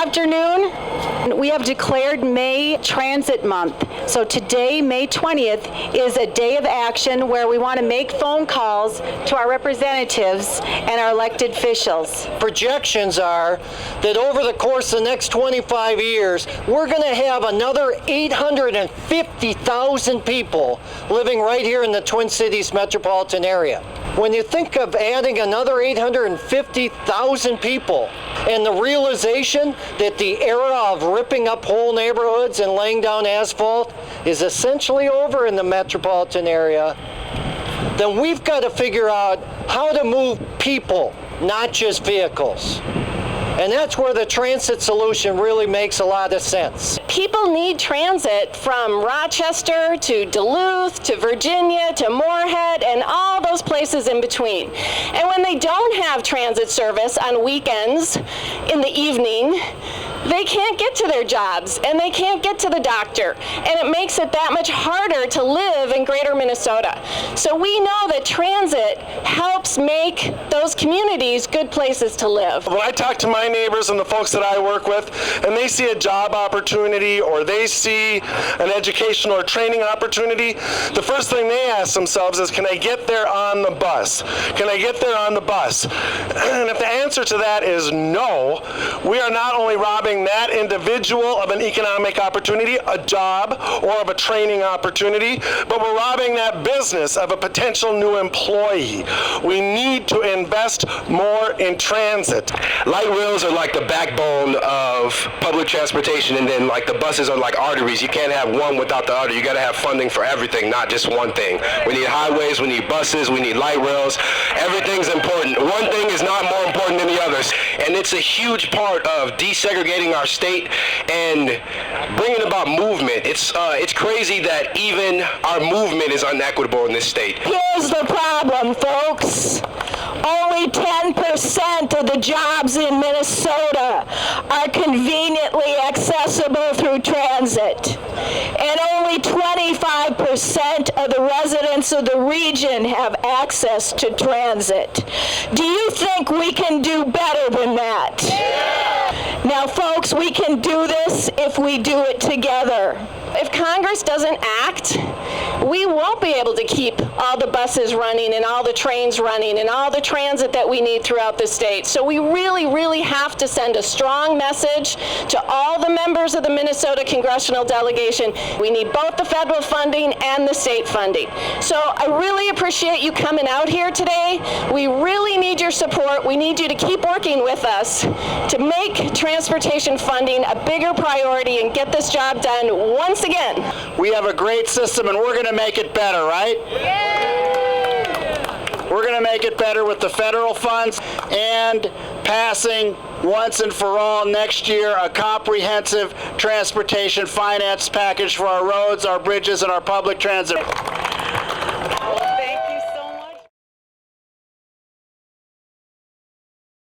afternoon. We have declared May Transit Month. So today, May 20th, is a day of action where we want to make phone calls to our representatives and our elected officials. Projections are that over the course of the next 25 years, we're going to have another 850,000 people living right here in the Twin Cities metropolitan area. When you think of adding another 850,000 people and the realization that the era of ripping up whole neighborhoods and laying down asphalt is essentially over in the metropolitan area, then we've got to figure out how to move people, not just vehicles. And that's where the transit solution really makes a lot of sense. People need transit from Rochester to Duluth to Virginia to Moorhead and all those places in between. And when they don't have transit service on weekends in the evening, they can't get to their jobs and they can't get to the doctor. And it makes it that much harder to live in greater Minnesota. So we know that transit helps make those communities good places to live. When I talk to my neighbors and the folks that I work with, and they see a job opportunity or they see an educational or training opportunity, the first thing they ask themselves is, can I get there on the bus? Can I get there on the bus? And if the answer to that is no, we are not only robbing that individual of an economic opportunity, a job, or of a training opportunity, but we're robbing that business of a potential new employee. We need to invest more in transit. Light rails are like the backbone of public transportation, and then like the buses are like arteries. You can't have one without the other. You got to have funding for everything, not just one thing. We need highways, we need buses, we need light rails. Everything's important. One thing is not more important than the others, and it's a huge part of desegregating our state and bringing about movement. It's crazy that even our movement is unequitable in this state. Here's the problem, folks. Only 10% of the jobs in Minnesota are conveniently accessible through transit. And only 25% of the residents of the region have access to transit. Do you think we can do better than that? Yeah. Now, folks, we can do this if we do it together. If Congress doesn't act, we won't be able to keep all the buses running and all the trains running and all the transit that we need throughout the state. So we really, really have to send a strong message to all the members of the Minnesota congressional delegation. We need both the federal funding and the state funding. So I really appreciate you coming out here today. We really need your support. We need you to keep working with us to make transportation funding a bigger priority and get this job done once again. We have a great system and we're going to make it better, right? Yeah. We're going to make it better with the federal funds and passing once and for all next year a comprehensive transportation finance package for our roads, our bridges, and our public transit.